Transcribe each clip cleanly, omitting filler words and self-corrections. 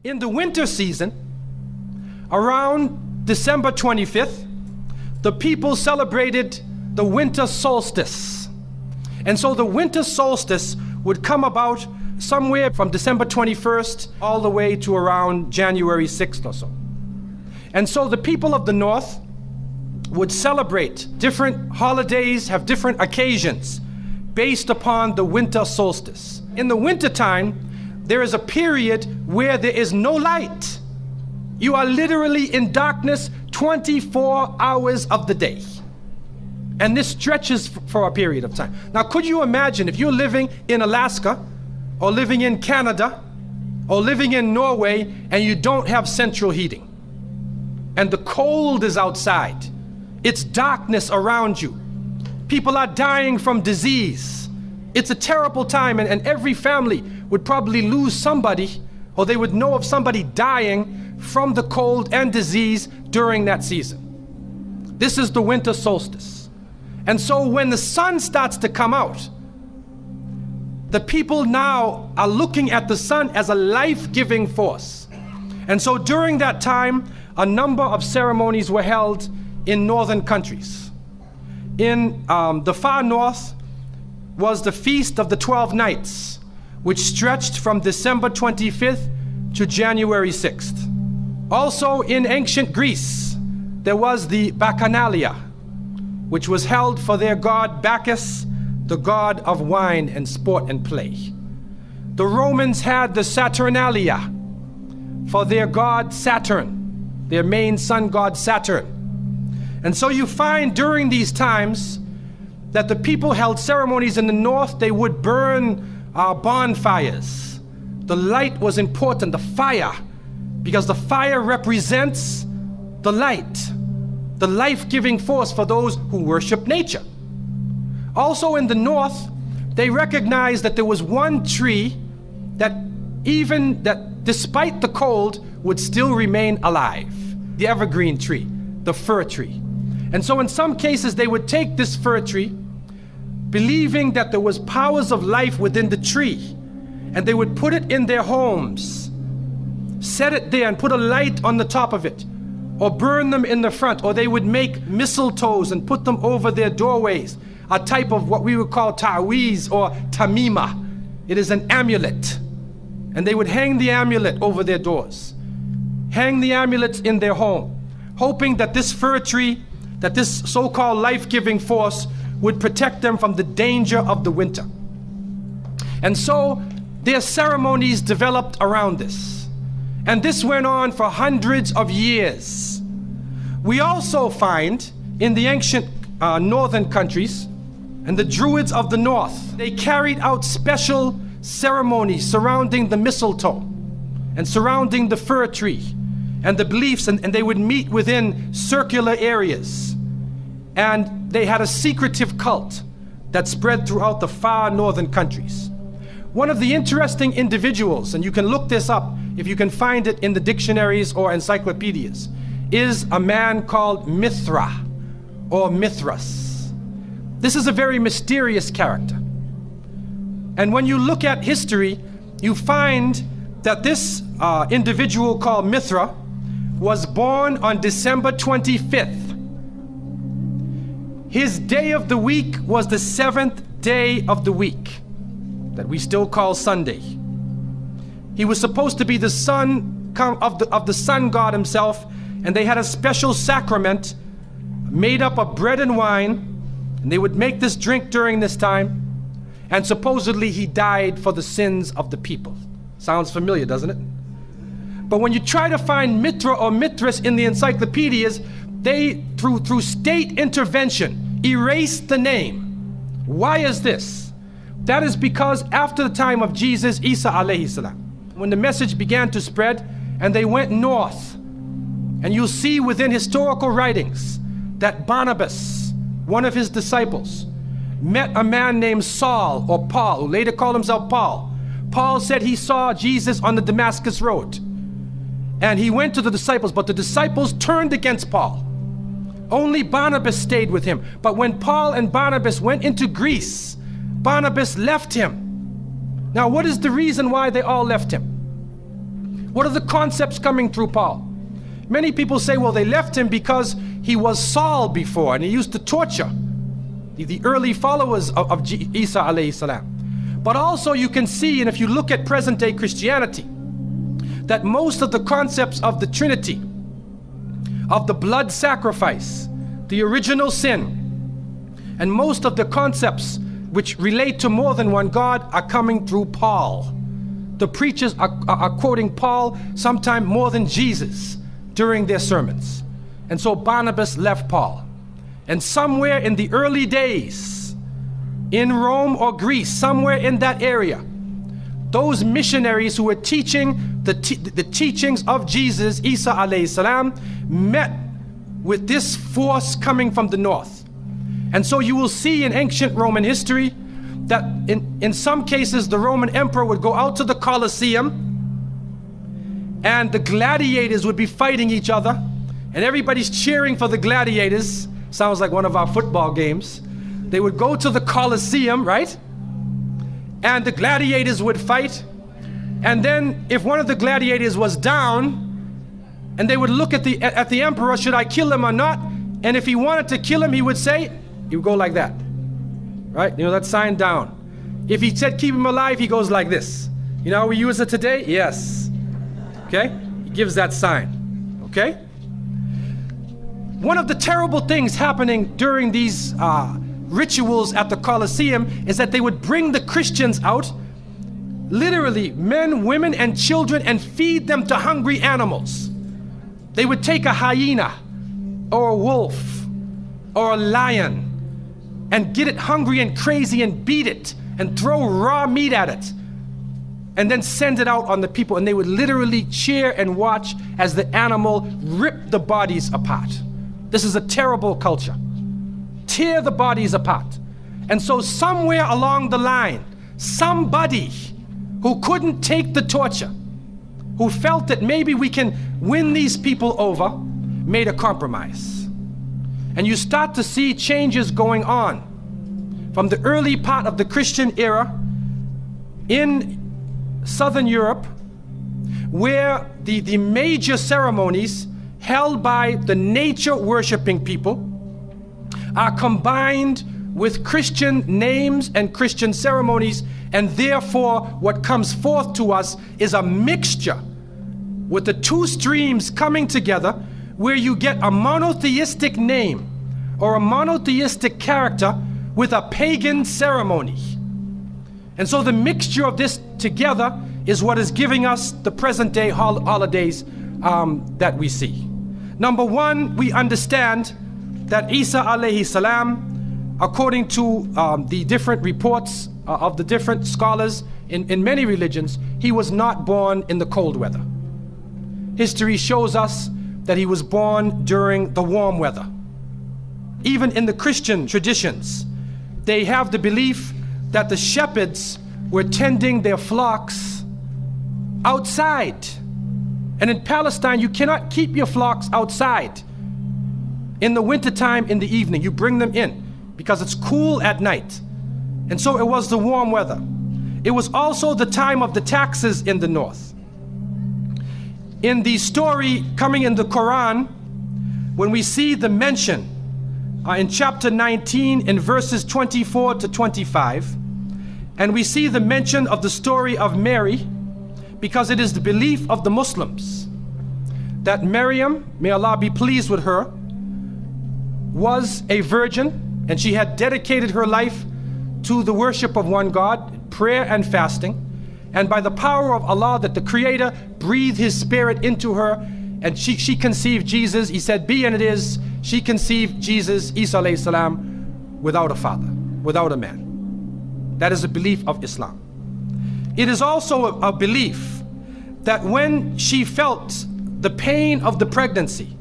In the winter season, around December 25th, the people celebrated the winter solstice. And so the winter solstice would come about somewhere from December 21st all the way to around January 6th or so. And so the people of the North would celebrate different holidays, have different occasions based upon the winter solstice. In the wintertime, there is a period where there is no light. You are literally in darkness 24 hours of the day. And this stretches for a period of time. Now, could you imagine if you're living in Alaska or living in Canada or living in Norway and you don't have central heating and the cold is outside, it's darkness around you. People are dying from disease. It's a terrible time, and every family would probably lose somebody, or they would know of somebody dying from the cold and disease during that season. This is the winter solstice. And so when the sun starts to come out, the people now are looking at the sun as a life-giving force. And so during that time, a number of ceremonies were held in northern countries. In the far north was the Feast of the 12 Nights, which stretched from December 25th to January 6th. Also in ancient Greece, there was the Bacchanalia, which was held for their god Bacchus, the god of wine and sport and play. The Romans had the Saturnalia for their god Saturn, their main sun god Saturn. And so you find during these times that the people held ceremonies in the north. They would burn bonfires. The light was important, the fire, because the fire represents the light, the life-giving force for those who worship nature. Also in the north, they recognized that there was one tree that despite the cold would still remain alive, the evergreen tree, the fir tree. And so in some cases they would take this fir tree, believing that there was powers of life within the tree, and they would put it in their homes, set it there and put a light on the top of it, or burn them in the front, or they would make mistletoes and put them over their doorways, a type of what we would call ta'weez or tamima. It is an amulet, and they would hang the amulet over their doors, hang the amulets in their home, hoping that this fir tree, that this so-called life-giving force would protect them from the danger of the winter. And so their ceremonies developed around this. And this went on for hundreds of years. We also find in the ancient northern countries, and the Druids of the north, they carried out special ceremonies surrounding the mistletoe and surrounding the fir tree and the beliefs, and they would meet within circular areas. And they had a secretive cult that spread throughout the far northern countries. One of the interesting individuals, and you can look this up if you can find it in the dictionaries or encyclopedias, is a man called Mithra or Mithras. This is a very mysterious character. And when you look at history, you find that this individual called Mithra was born on December 25th. His day of the week was the 7th day of the week, that we still call Sunday. He was supposed to be the son of the sun god himself, and they had a special sacrament made up of bread and wine, and they would make this drink during this time, and supposedly he died for the sins of the people. Sounds familiar, doesn't it? But when you try to find Mithra or Mithras in the encyclopedias, they, through state intervention, erased the name. Why is this? That is because after the time of Jesus, Isa alayhi salam, when the message began to spread and they went north, and you'll see within historical writings that Barnabas, one of his disciples, met a man named Saul or Paul, who later called himself Paul. Paul said he saw Jesus on the Damascus road, and he went to the disciples, but the disciples turned against Paul. Only Barnabas stayed with him. But when Paul and Barnabas went into Greece, Barnabas left him. Now, what is the reason why they all left him? What are the concepts coming through Paul? Many people say, well, they left him because he was Saul before and he used to torture the early followers of Isa alayhi salam. But also you can see, and if you look at present day Christianity, that most of the concepts of the Trinity, of the blood sacrifice, the original sin, and most of the concepts which relate to more than one God are coming through Paul. The preachers are quoting Paul sometime more than Jesus during their sermons. And so Barnabas left Paul. And somewhere in the early days, in Rome or Greece, somewhere in that area, those missionaries who were teaching the teachings of Jesus, Isa alayhi salam, met with this force coming from the north. And so you will see in ancient Roman history that in some cases the Roman emperor would go out to the Colosseum and the gladiators would be fighting each other and everybody's cheering for the gladiators. Sounds like one of our football games. They would go to the Colosseum, right? And the gladiators would fight. And then if one of the gladiators was down, and they would look at the emperor, should I kill him or not? And if he wanted to kill him, he would say, he would go like that, right? You know, that sign down. If he said keep him alive, he goes like this. You know how we use it today? Yes. Okay? He gives that sign. Okay? One of the terrible things happening during these rituals at the Colosseum is that they would bring the Christians out, literally men, women, and children, and feed them to hungry animals. They would take a hyena or a wolf or a lion and get it hungry and crazy and beat it and throw raw meat at it and then send it out on the people, and they would literally cheer and watch as the animal ripped the bodies apart. This is a terrible culture. Tear the bodies apart. And so somewhere along the line, somebody who couldn't take the torture, who felt that maybe we can win these people over, made a compromise. And you start to see changes going on from the early part of the Christian era in Southern Europe, where the major ceremonies held by the nature worshiping people are combined with Christian names and Christian ceremonies, and therefore what comes forth to us is a mixture with the two streams coming together, where you get a monotheistic name or a monotheistic character with a pagan ceremony. And so the mixture of this together is what is giving us the present day holidays that we see. Number one, we understand that Isa alayhi salam, according to the different reports of the different scholars in many religions, he was not born in the cold weather. History shows us that he was born during the warm weather. Even in the Christian traditions, they have the belief that the shepherds were tending their flocks outside. And in Palestine, you cannot keep your flocks outside in the wintertime in the evening. You bring them in because it's cool at night. And so it was the warm weather. It was also the time of the taxes in the north. In the story coming in the Quran, when we see the mention in chapter 19 in verses 24 to 25, and we see the mention of the story of Mary, because it is the belief of the Muslims that Maryam, may Allah be pleased with her, was a virgin, and she had dedicated her life to the worship of one God, prayer and fasting, and by the power of Allah, that the Creator breathed His Spirit into her, and she conceived Jesus. He said, be, and it is. She conceived Jesus, Isa alayhi salam, without a father, without a man. That is a belief of Islam. It is also a belief that when she felt the pain of the pregnancy,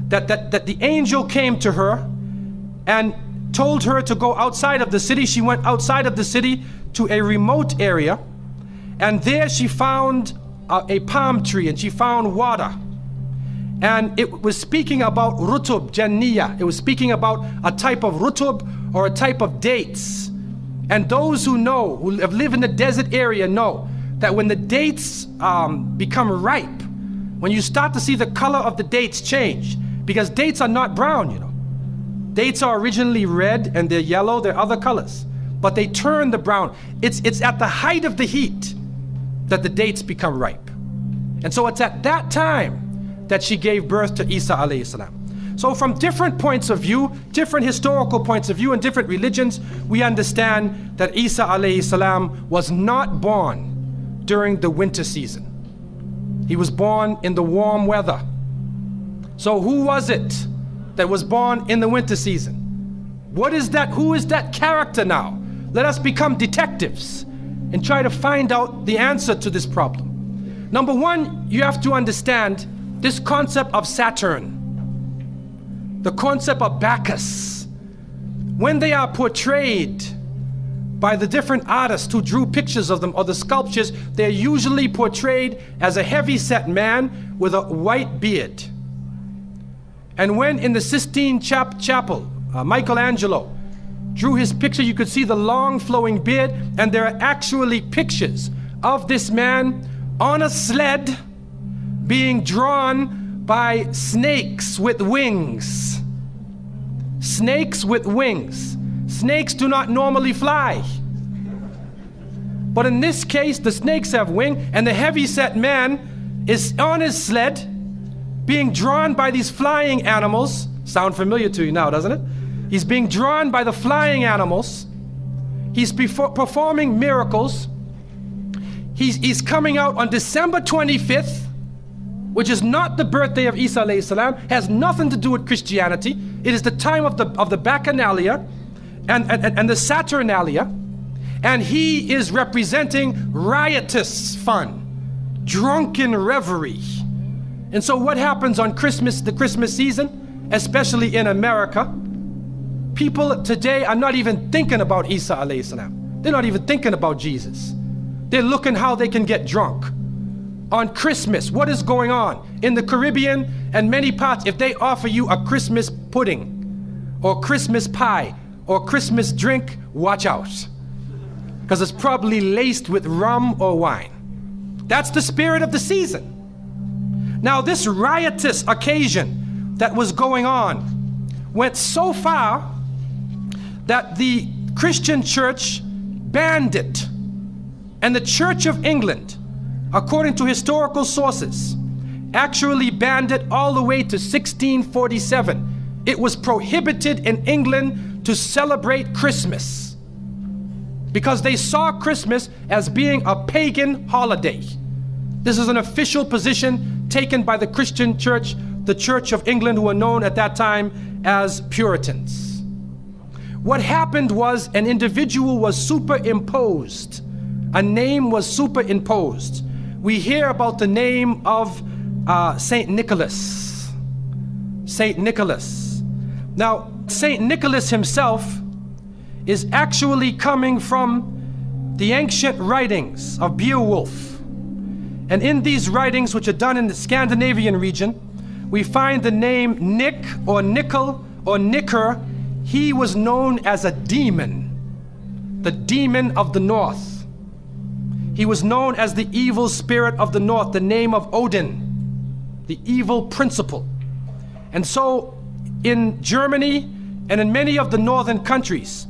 that the angel came to her and told her to go outside of the city. She went outside of the city to a remote area, and there she found a palm tree, and she found water. And it was speaking about rutub, janniya. It was speaking about a type of rutub, or a type of dates. And those who know, who have lived in the desert area, know that when the dates become ripe, when you start to see the color of the dates change, because dates are not brown, you know. Dates are originally red and they're yellow, they're other colors, but they turn the brown. It's at the height of the heat that the dates become ripe. And so it's at that time that she gave birth to Isa alayhi salam. So from different points of view, different historical points of view and different religions, we understand that Isa alayhi salam was not born during the winter season. He was born in the warm weather. So who was it that was born in the winter season? What is that? Who is that character now? Let us become detectives and try to find out the answer to this problem. Number one, you have to understand this concept of Saturn, the concept of Bacchus. When they are portrayed by the different artists who drew pictures of them or the sculptures, they're usually portrayed as a heavy-set man with a white beard. And when in the Sistine Chapel, Michelangelo drew his picture, you could see the long flowing beard, and there are actually pictures of this man on a sled being drawn by snakes with wings. Snakes with wings. Snakes do not normally fly. But in this case, the snakes have wings, and the heavy-set man is on his sled being drawn by these flying animals. Sound familiar to you now, doesn't it? He's being drawn by the flying animals. He's performing miracles. He's coming out on December 25th, which is not the birthday of Isa alayhi salam, has nothing to do with Christianity. It is the time of the Bacchanalia and the Saturnalia, and he is representing riotous fun, drunken reverie. And so what happens on Christmas, the Christmas season, especially in America, people today are not even thinking about Isa alayhi salam. They're not even thinking about Jesus. They're looking how they can get drunk. On Christmas, what is going on? In the Caribbean and many parts, if they offer you a Christmas pudding or Christmas pie or Christmas drink, watch out. Because it's probably laced with rum or wine. That's the spirit of the season. Now this riotous occasion that was going on went so far that the Christian church banned it. And the Church of England, according to historical sources, actually banned it all the way to 1647. It was prohibited in England to celebrate Christmas because they saw Christmas as being a pagan holiday. This is an official position taken by the Christian church, the Church of England, who were known at that time as Puritans. What happened was an individual was superimposed. A name was superimposed. We hear about the name of Saint Nicholas. Saint Nicholas. Now, Saint Nicholas himself is actually coming from the ancient writings of Beowulf. And in these writings, which are done in the Scandinavian region, we find the name Nick or Nickel or Nicker. He was known as a demon, the demon of the north. He was known as the evil spirit of the north, the name of Odin, the evil principle. And so in Germany and in many of the northern countries,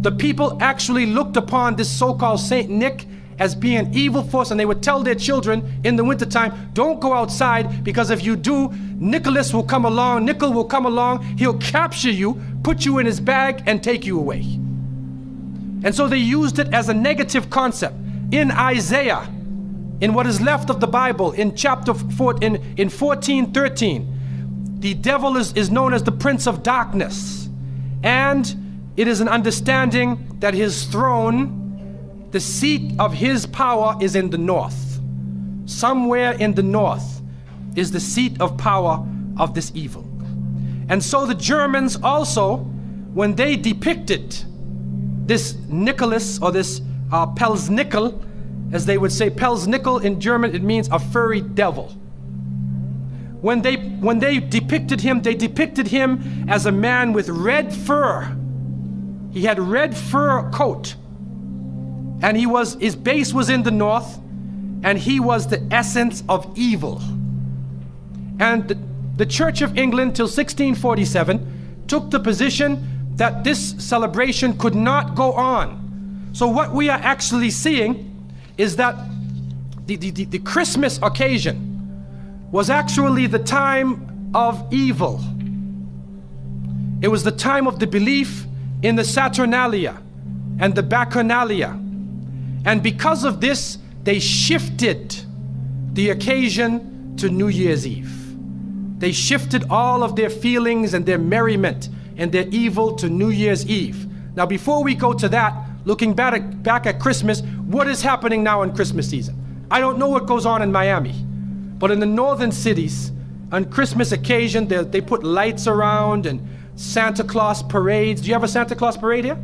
the people actually looked upon this so-called Saint Nick as being an evil force, and they would tell their children in the wintertime, don't go outside, because if you do, Nicholas will come along, Nickel will come along, he'll capture you, put you in his bag, and take you away. And so they used it as a negative concept. In Isaiah, in what is left of the Bible, in chapter 4, in 14:13, the devil is known as the prince of darkness. And it is an understanding that his throne, the seat of his power, is in the north. Somewhere in the north is the seat of power of this evil. And so the Germans also, when they depicted this Nicholas, or this Pelznickel, as they would say, Pelznickel in German, it means a furry devil. When they depicted him, they depicted him as a man with red fur. He had red fur coat, and his base was in the north, and he was the essence of evil. And the Church of England till 1647 took the position that this celebration could not go on. So what we are actually seeing is that the Christmas occasion was actually the time of evil. It was the time of the belief in the Saturnalia and the Bacchanalia. And because of this, they shifted the occasion to New Year's Eve. They shifted all of their feelings and their merriment and their evil to New Year's Eve. Now, before we go to that, looking back at Christmas, what is happening now in Christmas season? I don't know what goes on in Miami, but in the northern cities, on Christmas occasion, they put lights around and Santa Claus parades. Do you have a Santa Claus parade here?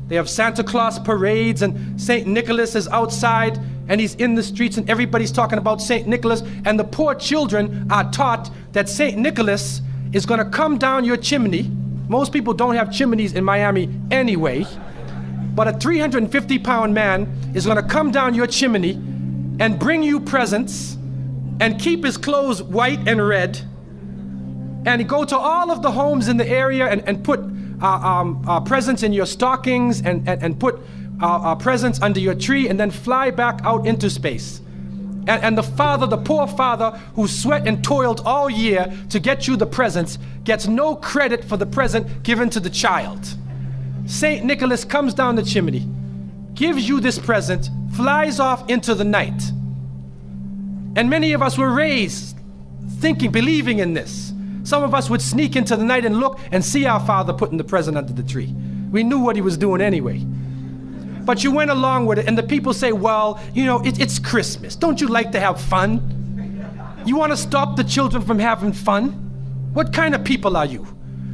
They have Santa Claus parades, and St. Nicholas is outside and he's in the streets and everybody's talking about St. Nicholas, and the poor children are taught that St. Nicholas is gonna come down your chimney. Most people don't have chimneys in Miami anyway, but a 350-pound man is gonna come down your chimney and bring you presents and keep his clothes white and red, and he go to all of the homes in the area and put presents in your stockings and put presents under your tree, and then fly back out into space. And the father, the poor father who sweat and toiled all year to get you the presents, gets no credit for the present given to the child. St. Nicholas comes down the chimney, gives you this present, flies off into the night. And many of us were raised thinking, believing in this. Some of us would sneak into the night and look and see our father putting the present under the tree. We knew what he was doing anyway. But you went along with it, and the people say, well, you know, it's Christmas. Don't you like to have fun? You want to stop the children from having fun? What kind of people are you?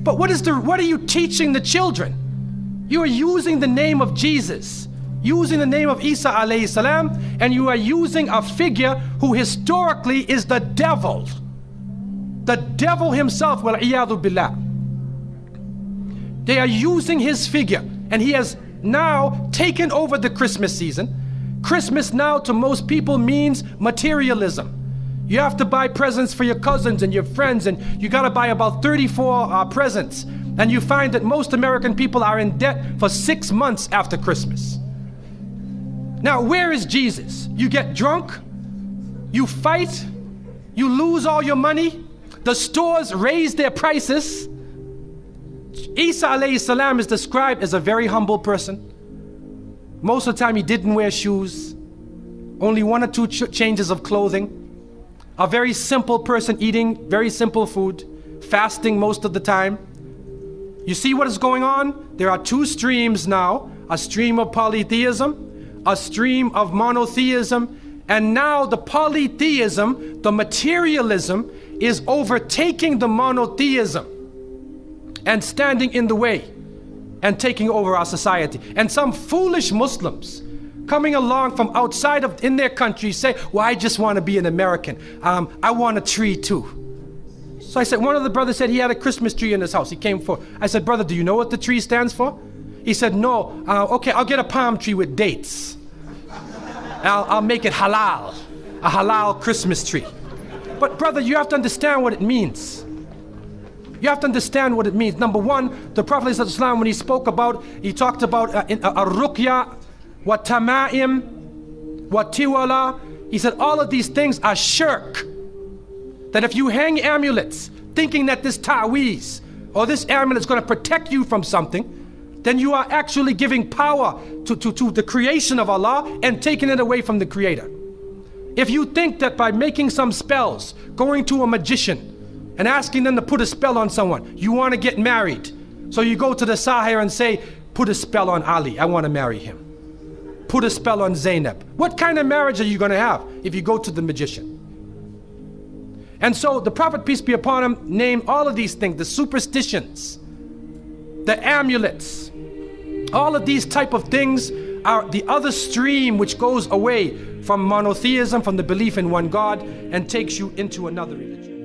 But what are you teaching the children? You are using the name of Jesus, using the name of Isa alayhi salam, and you are using a figure who historically is the devil. The devil himself, wal-iyadhu billah. They are using his figure, and he has now taken over the Christmas season. Christmas now to most people means materialism. You have to buy presents for your cousins and your friends, and you gotta buy about 34 presents. And you find that most American people are in debt for 6 months after Christmas. Now, where is Jesus? You get drunk, you fight, you lose all your money, the stores raise their prices. Isa alayhi salam is described as a very humble person. Most of the time he didn't wear shoes, only 1 or 2 changes of clothing. A very simple person, eating very simple food, fasting most of the time. You see what is going on? There are 2 streams now, a stream of polytheism, a stream of monotheism, and now the polytheism, the materialism, is overtaking the monotheism and standing in the way and taking over our society. And some foolish Muslims coming along from outside of in their country say, well, I just want to be an American. I want a tree too. So I said, one of the brothers said he had a Christmas tree in his house. He came for, I said, brother, do you know what the tree stands for? He said, no. Okay, I'll get a palm tree with dates. I'll make it halal, a halal Christmas tree. But brother, you have to understand what it means. You have to understand what it means. Number one, the Prophet ﷺ, when he spoke about, he talked about ar-ruqya, wa tama'im, wa tiwala. He said all of these things are shirk. That if you hang amulets thinking that this ta'weez or this amulet is going to protect you from something, then you are actually giving power to the creation of Allah and taking it away from the Creator. If you think that by making some spells, going to a magician and asking them to put a spell on someone, you want to get married, so you go to the Sahir and say, put a spell on Ali, I want to marry him. Put a spell on Zainab. What kind of marriage are you going to have if you go to the magician? And so the Prophet, peace be upon him, named all of these things, the superstitions, the amulets, all of these type of things are the other stream which goes away from monotheism, from the belief in one God, and takes you into another religion.